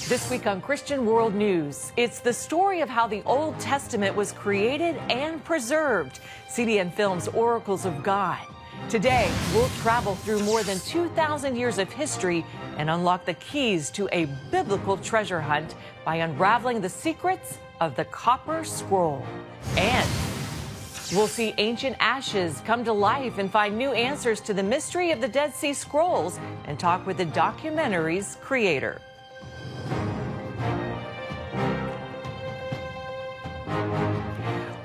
This week on Christian World News, it's the story of how the Old Testament was created and preserved. CBN Films' Oracles of God. Today, we'll travel through more than 2,000 years of history and unlock the keys to a biblical treasure hunt by unraveling the secrets of the Copper Scroll. And we'll see ancient ashes come to life and find new answers to the mystery of the Dead Sea Scrolls and talk with the documentary's creator.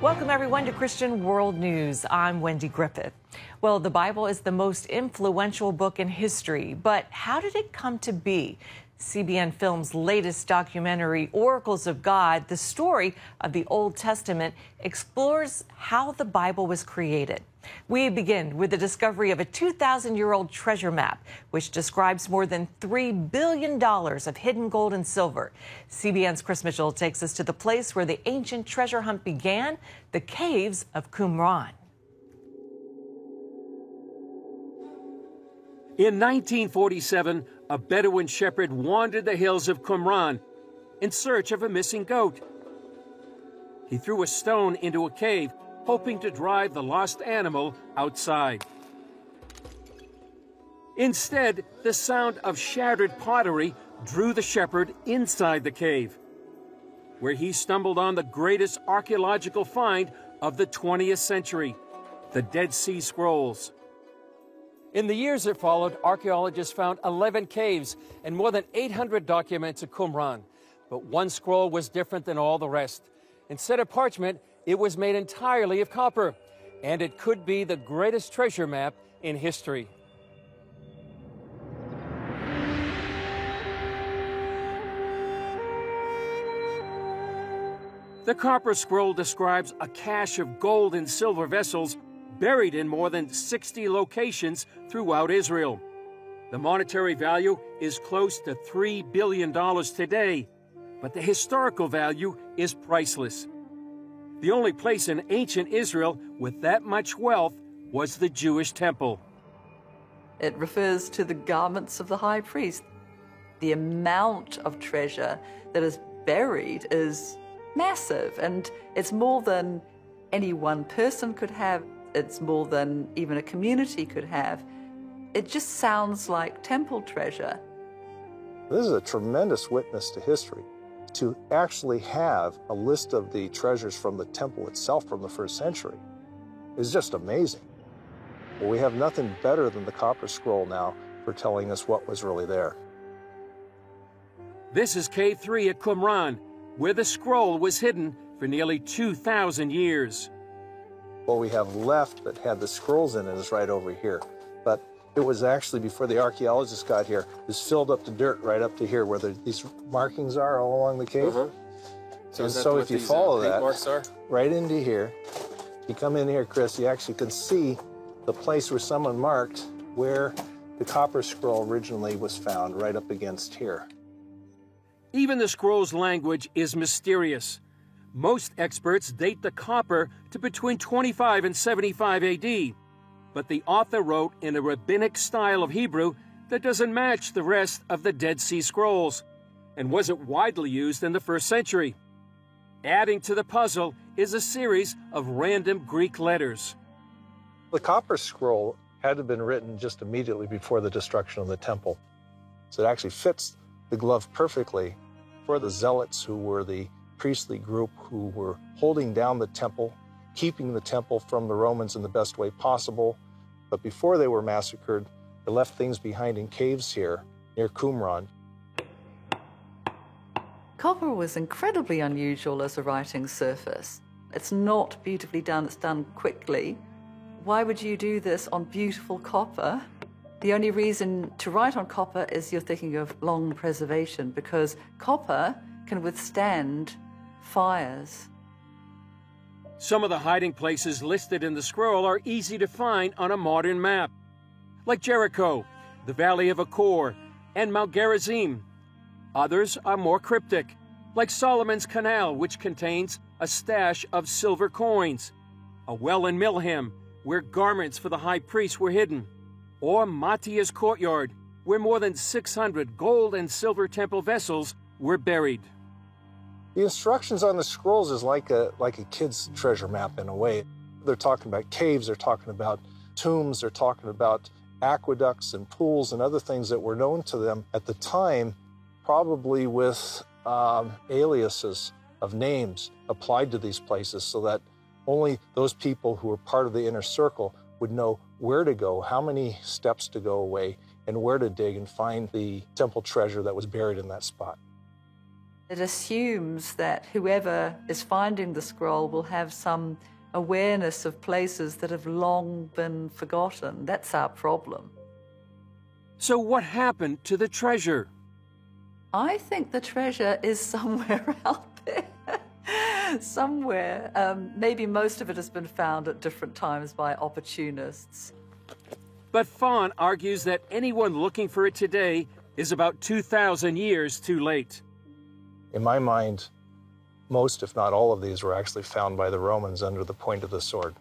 Welcome, everyone, to Christian World News. I'm Wendy Griffith. Well, the Bible is the most influential book in history, but how did it come to be? CBN Films' latest documentary, Oracles of God, the story of the Old Testament, explores how the Bible was created. We begin with the discovery of a 2,000-year-old treasure map, which describes more than $3 billion of hidden gold and silver. CBN's Chris Mitchell takes us to the place where the ancient treasure hunt began, the caves of Qumran. In 1947, a Bedouin shepherd wandered the hills of Qumran in search of a missing goat. He threw a stone into a cave, hoping to drive the lost animal outside. Instead, the sound of shattered pottery drew the shepherd inside the cave, where he stumbled on the greatest archaeological find of the 20th century, the Dead Sea Scrolls. In the years that followed, archaeologists found 11 caves and more than 800 documents of Qumran. But one scroll was different than all the rest. Instead of parchment, it was made entirely of copper, and it could be the greatest treasure map in history. The Copper Scroll describes a cache of gold and silver vessels buried in more than 60 locations throughout Israel. The monetary value is close to $3 billion today, but the historical value is priceless. The only place in ancient Israel with that much wealth was the Jewish temple. It refers to the garments of the high priest. The amount of treasure that is buried is massive, and it's more than any one person could have. It's more than even a community could have. It just sounds like temple treasure. This is a tremendous witness to history. To actually have a list of the treasures from the temple itself from the first century is just amazing. Well, we have nothing better than the Copper Scroll now for telling us what was really there. This is Cave 3 at Qumran, where the scroll was hidden for nearly 2,000 years. What we have left that had the scrolls in it is right over here. But it was actually, before the archaeologists got here, it was filled up to dirt right up to here where these markings are all along the cave. So if you follow that right into here, you come in here, Chris, you actually can see the place where someone marked where the Copper Scroll originally was found, right up against here. Even the scroll's language is mysterious. Most experts date the copper to between 25 and 75 AD, but the author wrote in a rabbinic style of Hebrew that doesn't match the rest of the Dead Sea Scrolls and wasn't widely used in the first century. Adding to the puzzle is a series of random Greek letters. The Copper Scroll had to have been written just immediately before the destruction of the temple. So it actually fits the glove perfectly for the zealots, who were the priestly group who were holding down the temple, keeping the temple from the Romans in the best way possible. But before they were massacred, they left things behind in caves here near Qumran. Copper was incredibly unusual as a writing surface. It's not beautifully done, it's done quickly. Why would you do this on beautiful copper? The only reason to write on copper is you're thinking of long preservation, because copper can withstand fires. Some of the hiding places listed in the scroll are easy to find on a modern map, like Jericho, the Valley of Achor, and Mount Gerizim. Others are more cryptic, like Solomon's Canal, which contains a stash of silver coins, a well in Milham, where garments for the high priest were hidden, or Mattia's courtyard, where more than 600 gold and silver temple vessels were buried. The instructions on the scrolls is like a kid's treasure map in a way. They're talking about caves, they're talking about tombs, they're talking about aqueducts and pools and other things that were known to them at the time, probably with aliases of names applied to these places so that only those people who were part of the inner circle would know where to go, how many steps to go away, and where to dig and find the temple treasure that was buried in that spot. It assumes that whoever is finding the scroll will have some awareness of places that have long been forgotten. That's our problem. So what happened to the treasure? I think the treasure is somewhere out there. Somewhere. Maybe most of it has been found at different times by opportunists. But Fawn argues that anyone looking for it today is about 2,000 years too late. In my mind, most, if not all of these, were actually found by the Romans under the point of the sword.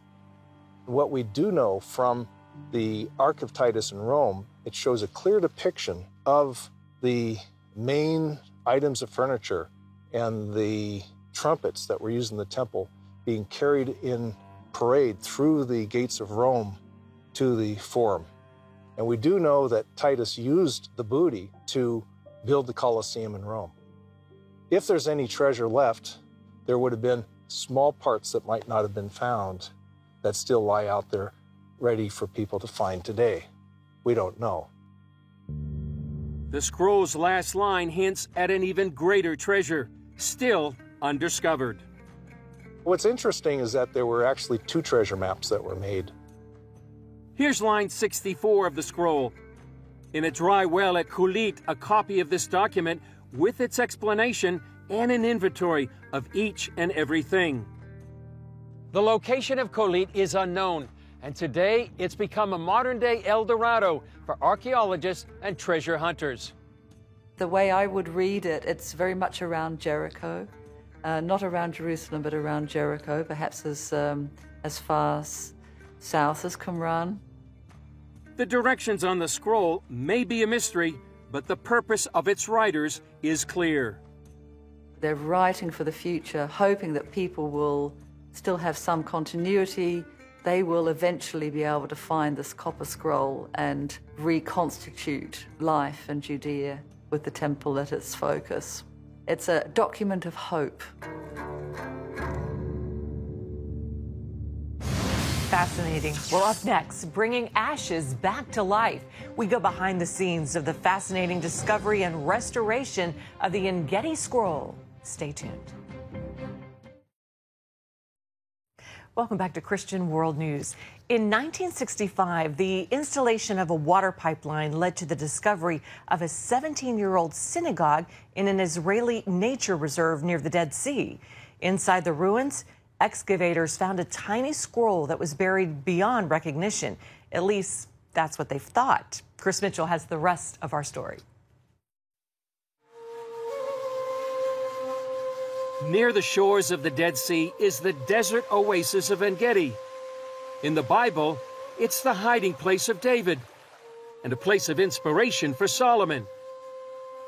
What we do know from the Ark of Titus in Rome, it shows a clear depiction of the main items of furniture and the trumpets that were used in the temple being carried in parade through the gates of Rome to the Forum. And we do know that Titus used the booty to build the Colosseum in Rome. If there's any treasure left, there would have been small parts that might not have been found that still lie out there ready for people to find today. We don't know. The scroll's last line hints at an even greater treasure, still undiscovered. What's interesting is that there were actually 2 treasure maps that were made. Here's line 64 of the scroll. In a dry well at Kulit, a copy of this document with its explanation and an inventory of each and everything. The location of Kulit is unknown, and today it's become a modern-day El Dorado for archaeologists and treasure hunters. The way I would read it, it's very much around Jericho. Not around Jerusalem, but around Jericho, perhaps as far south as Qumran. The directions on the scroll may be a mystery, but the purpose of its writers is clear. They're writing for the future, hoping that people will still have some continuity. They will eventually be able to find this copper scroll and reconstitute life in Judea with the temple at its focus. It's a document of hope. Fascinating. Well, up next, bringing ashes back to life. We go behind the scenes of the fascinating discovery and restoration of the Engedi Scroll. Stay tuned. Welcome back to Christian World News. In 1965, the installation of a water pipeline led to the discovery of a 17-year-old synagogue in an Israeli nature reserve near the Dead Sea. Inside the ruins, excavators found a tiny scroll that was buried beyond recognition. At least that's what they thought. Chris Mitchell has the rest of our story. Near the shores of the Dead Sea is the desert oasis of En-Gedi. In the Bible, it's the hiding place of David and a place of inspiration for Solomon.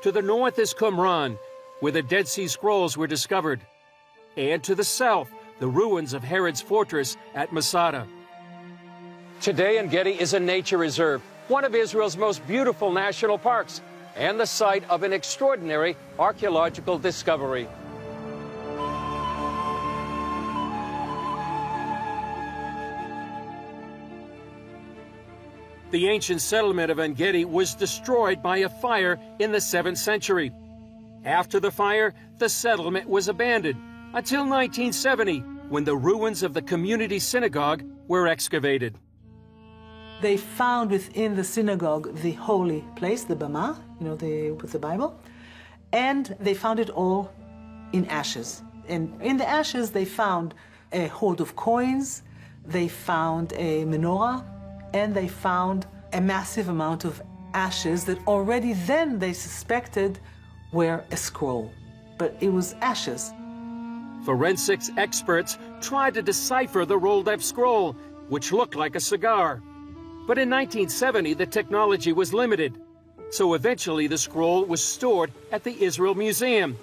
To the north is Qumran, where the Dead Sea Scrolls were discovered. And to the south, the ruins of Herod's fortress at Masada. Today, En-Gedi is a nature reserve, one of Israel's most beautiful national parks, and the site of an extraordinary archaeological discovery. The ancient settlement of En-Gedi was destroyed by a fire in the 7th century. After the fire, the settlement was abandoned until 1970, when the ruins of the community synagogue were excavated. They found within the synagogue the holy place, the Bama, with the Bible, and they found it all in ashes. And in the ashes, they found a hoard of coins, they found a menorah, and they found a massive amount of ashes that already then they suspected were a scroll. But it was ashes. Forensics experts tried to decipher the rolled-up scroll, which looked like a cigar. But in 1970, the technology was limited. So eventually the scroll was stored at the Israel Museum.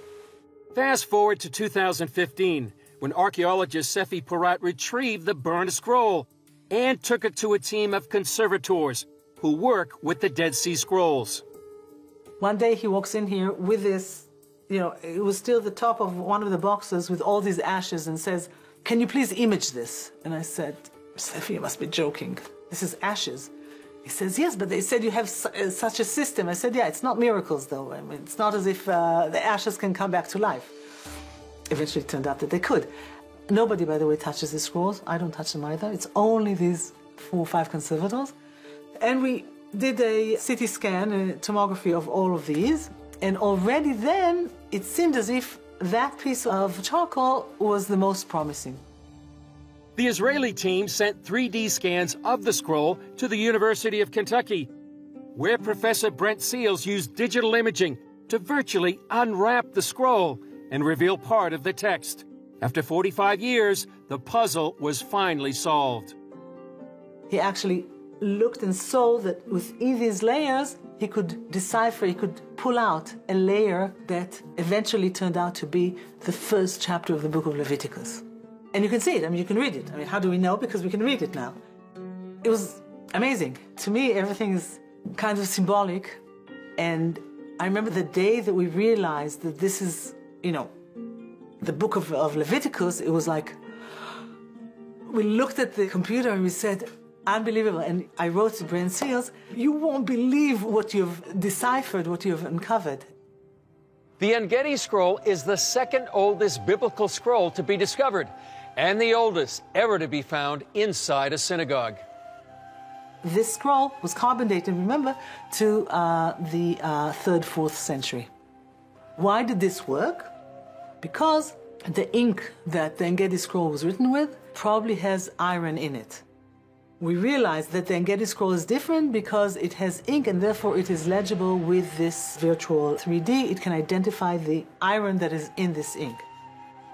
Fast forward to 2015, when archaeologist Sefi Porat retrieved the burned scroll and took it to a team of conservators who work with the Dead Sea Scrolls. One day he walks in here with this, it was still the top of one of the boxes with all these ashes and says, "Can you please image this?" And I said, "Sefi, you must be joking. This is ashes." He says, "Yes, but they said you have such a system." I said, "Yeah, it's not miracles, though. I mean, it's not as if the ashes can come back to life." Eventually, it turned out that they could. Nobody, by the way, touches the scrolls. I don't touch them either. It's only these 4 or 5 conservators. And we did a CT scan, a tomography of all of these. And already then, it seemed as if that piece of charcoal was the most promising. The Israeli team sent 3D scans of the scroll to the University of Kentucky, where Professor Brent Seals used digital imaging to virtually unwrap the scroll and reveal part of the text. After 45 years, the puzzle was finally solved. He actually looked and saw that within these layers, he could decipher, he could pull out a layer that eventually turned out to be the first chapter of the book of Leviticus. And you can see it, you can read it. How do we know? Because we can read it now. It was amazing. To me, everything is kind of symbolic. And I remember the day that we realized that this is, the book of Leviticus. It was like, we looked at the computer and we said, unbelievable. And I wrote to Brent Seals, "You won't believe what you've deciphered, what you've uncovered." The En-Gedi scroll is the second oldest biblical scroll to be discovered, and the oldest ever to be found inside a synagogue. This scroll was carbon dated, remember, to the 3rd, 4th century. Why did this work? Because the ink that the En-Gedi scroll was written with probably has iron in it. We realized that the En-Gedi scroll is different because it has ink and therefore it is legible with this virtual 3D. It can identify the iron that is in this ink.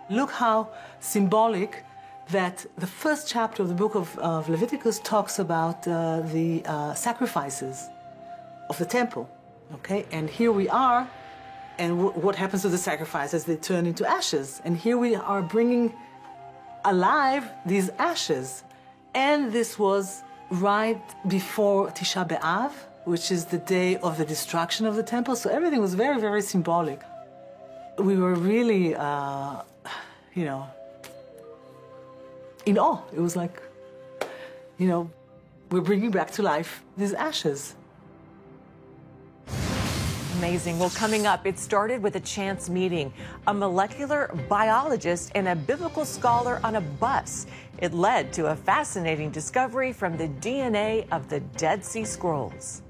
Look how symbolic that the first chapter of the book of Leviticus talks about the sacrifices of the temple. Okay, and here we are, and what happens to the sacrifices? They turn into ashes. And here we are bringing alive these ashes. And this was right before Tisha B'Av, which is the day of the destruction of the temple. So everything was very, very symbolic. We were really, in awe. It was like, we're bringing back to life these ashes. Amazing. Well, coming up, it started with a chance meeting. A molecular biologist and a biblical scholar on a bus. It led to a fascinating discovery from the DNA of the Dead Sea Scrolls.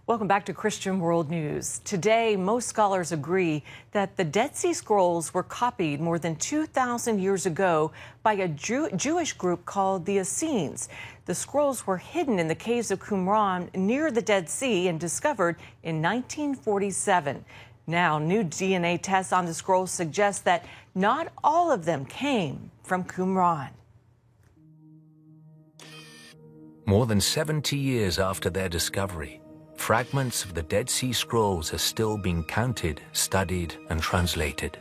Welcome back to Christian World News. Today, most scholars agree that the Dead Sea Scrolls were copied more than 2,000 years ago by a Jewish group called the Essenes. The scrolls were hidden in the caves of Qumran near the Dead Sea and discovered in 1947. Now, new DNA tests on the scrolls suggest that not all of them came from Qumran. More than 70 years after their discovery, fragments of the Dead Sea Scrolls are still being counted, studied, and translated.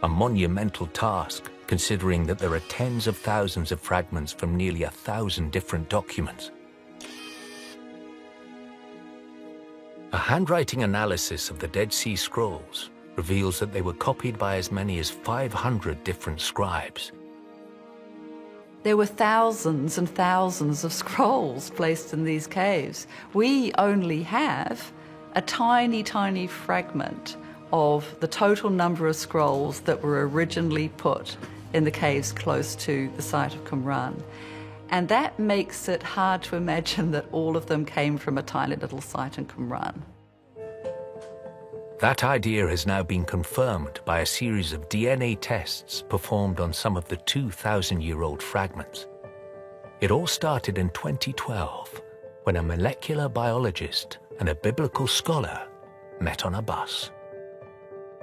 A monumental task, considering that there are tens of thousands of fragments from nearly 1,000 different documents. A handwriting analysis of the Dead Sea Scrolls reveals that they were copied by as many as 500 different scribes. There were thousands and thousands of scrolls placed in these caves. We only have a tiny, tiny fragment of the total number of scrolls that were originally put in the caves close to the site of Qumran. And that makes it hard to imagine that all of them came from a tiny little site in Qumran. That idea has now been confirmed by a series of DNA tests performed on some of the 2,000-year-old fragments. It all started in 2012, when a molecular biologist and a biblical scholar met on a bus.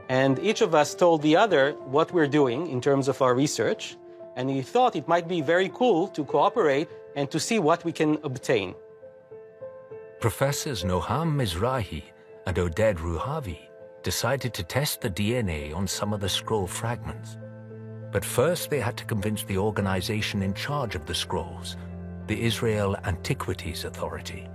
And each of us told the other what we're doing in terms of our research, and we thought it might be very cool to cooperate and to see what we can obtain. Professors Noham Mizrahi and Oded Ruhavi decided to test the DNA on some of the scroll fragments. But first they had to convince the organization in charge of the scrolls, the Israel Antiquities Authority.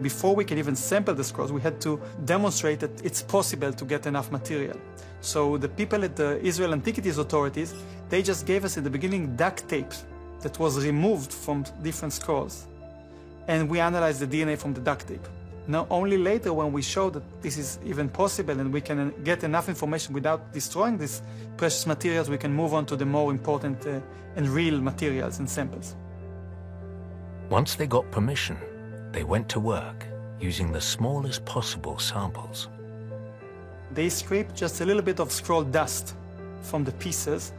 Before we can even sample the scrolls, we had to demonstrate that it's possible to get enough material. So the people at the Israel Antiquities Authorities, they just gave us in the beginning duct tape that was removed from different scrolls. And we analyzed the DNA from the duct tape. Now, only later when we showed that this is even possible and we can get enough information without destroying these precious materials, we can move on to the more important and real materials and samples. Once they got permission, they went to work using the smallest possible samples. They scraped just a little bit of scroll dust from the pieces,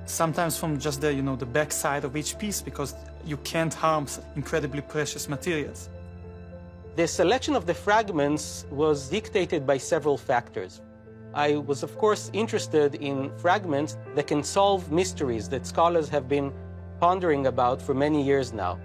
sometimes from just the, the back side of each piece, because you can't harm incredibly precious materials. The selection of the fragments was dictated by several factors. I was, of course, interested in fragments that can solve mysteries that scholars have been pondering about for many years now.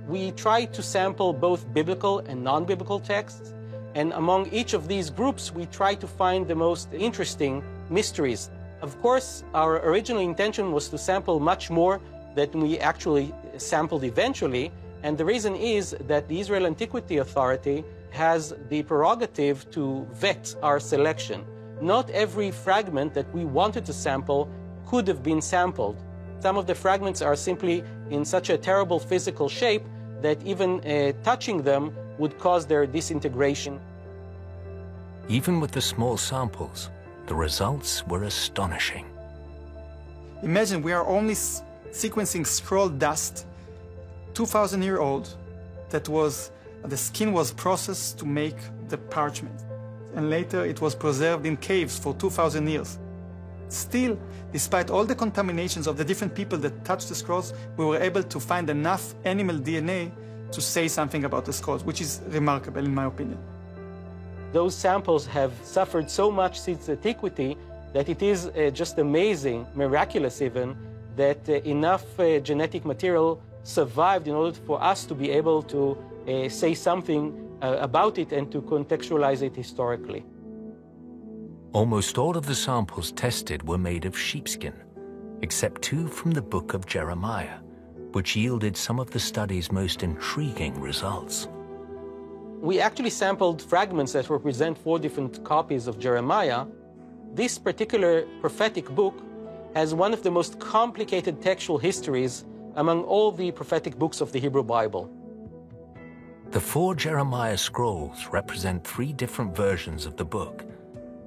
We tried to sample both biblical and non-biblical texts, and among each of these groups, we tried to find the most interesting mysteries. Of course, our original intention was to sample much more than we actually sampled eventually, and the reason is that the Israel Antiquity Authority has the prerogative to vet our selection. Not every fragment that we wanted to sample could have been sampled. Some of the fragments are simply in such a terrible physical shape that even touching them would cause their disintegration. Even with the small samples, the results were astonishing. Imagine we are only sequencing scroll dust, 2,000-year-old, that the skin was processed to make the parchment. And later it was preserved in caves for 2,000 years. Still, despite all the contaminations of the different people that touched the scrolls, we were able to find enough animal DNA to say something about the scrolls, which is remarkable in my opinion. Those samples have suffered so much since antiquity that it is just amazing, miraculous even, that enough genetic material survived in order for us to be able to say something about it and to contextualize it historically. Almost all of the samples tested were made of sheepskin, except 2 from the book of Jeremiah, which yielded some of the study's most intriguing results. We actually sampled fragments that represent 4 different copies of Jeremiah. This particular prophetic book has one of the most complicated textual histories among all the prophetic books of the Hebrew Bible. The 4 Jeremiah scrolls represent 3 different versions of the book.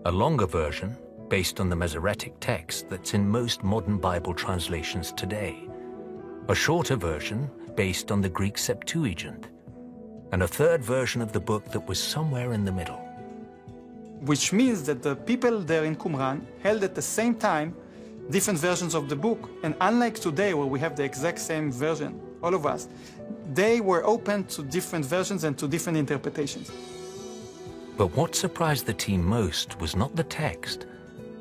A longer version, based on the Masoretic text that's in most modern Bible translations today. A shorter version, based on the Greek Septuagint. And a 3rd version of the book that was somewhere in the middle. Which means that the people there in Qumran held at the same time different versions of the book. And unlike today, where we have the exact same version, all of us, they were open to different versions and to different interpretations. But what surprised the team most was not the text,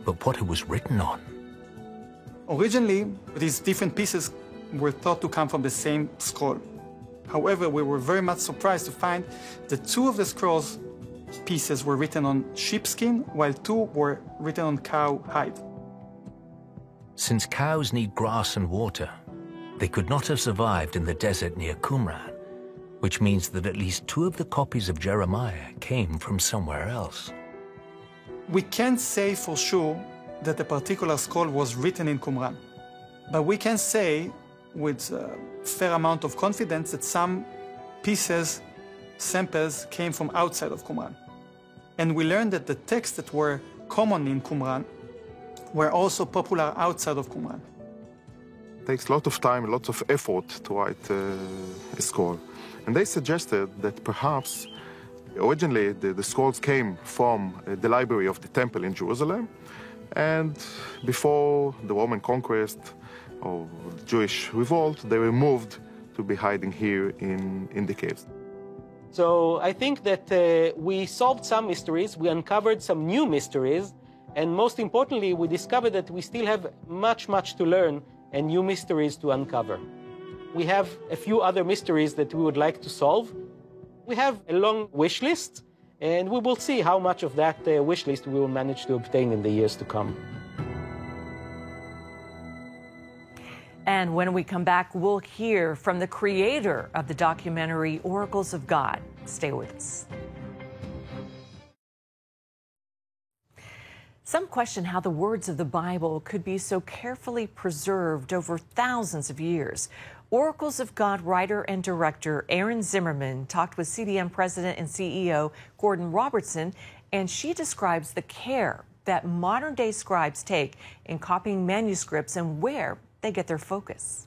but what it was written on. Originally, these different pieces were thought to come from the same scroll. However, we were very much surprised to find that 2 of the scrolls pieces were written on sheepskin, while 2 were written on cow hide. Since cows need grass and water, they could not have survived in the desert near Qumran, which means that at least 2 of the copies of Jeremiah came from somewhere else. We can't say for sure that a particular scroll was written in Qumran, but we can say with a fair amount of confidence that some pieces, samples, came from outside of Qumran. And we learned that the texts that were common in Qumran were also popular outside of Qumran. It takes a lot of time, lots of effort to write a scroll. And they suggested that perhaps originally the scrolls came from the library of the temple in Jerusalem, and before the Roman conquest or the Jewish revolt, they were moved to be hiding here in the caves. So I think that we solved some mysteries, we uncovered some new mysteries, and most importantly, we discovered that we still have much to learn and new mysteries to uncover. We have a few other mysteries that we would like to solve, We have a long wish list, and we will see how much of that wish list we will manage to obtain in the years to come. And when we come back, we'll hear from the creator of the documentary Oracles of God. Stay with us. Some question how the words of the Bible could be so carefully preserved over thousands of years. Oracles of God writer and director Erin Zimmerman talked with CBN president and CEO Gordon Robertson, and she describes the care that modern-day scribes take in copying manuscripts and where they get their focus.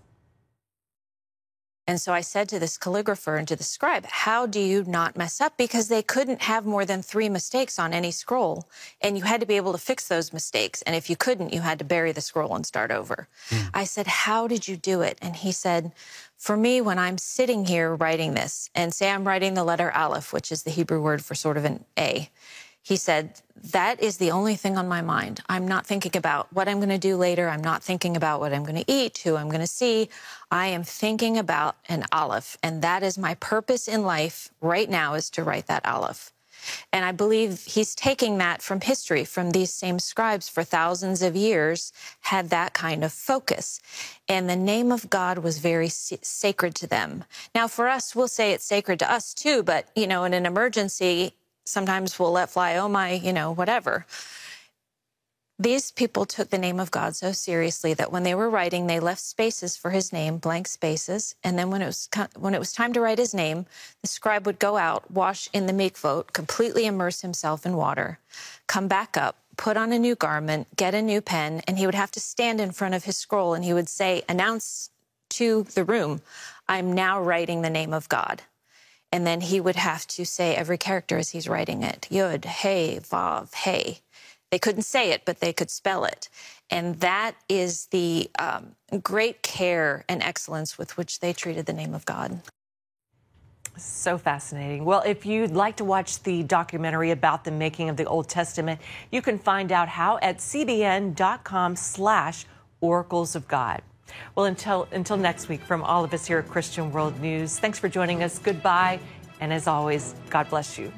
And so I said to this calligrapher and to the scribe, how do you not mess up? Because they couldn't have more than 3 mistakes on any scroll, and you had to be able to fix those mistakes. And if you couldn't, you had to bury the scroll and start over. I said, how did you do it? And he said, for me, when I'm sitting here writing this, and say I'm writing the letter Aleph, which is the Hebrew word for sort of an A, he said, that is the only thing on my mind. I'm not thinking about what I'm going to do later. I'm not thinking about what I'm going to eat, who I'm going to see. I am thinking about an Aleph, and that is my purpose in life right now, is to write that Aleph. And I believe he's taking that from history, from these same scribes for thousands of years, had that kind of focus. And the name of God was very sacred to them. Now, for us, we'll say it's sacred to us too, but, you know, in an emergency, sometimes we'll let fly, oh my, you know, whatever. These people took the name of God so seriously that when they were writing, they left spaces for his name, blank spaces. And then when it was time to write his name, the scribe would go out, wash in the mikvot, completely immerse himself in water, come back up, put on a new garment, get a new pen, and he would have to stand in front of his scroll and he would say, announce to the room, I'm now writing the name of God. And then he would have to say every character as he's writing it. Yud, Hey, Vav, Hey. They couldn't say it, but they could spell it. And that is the great care and excellence with which they treated the name of God. So fascinating. Well, if you'd like to watch the documentary about the making of the Old Testament, you can find out how at cbn.com/oracles of God. Well, until next week, from all of us here at Christian World News, thanks for joining us. Goodbye. And as always, God bless you.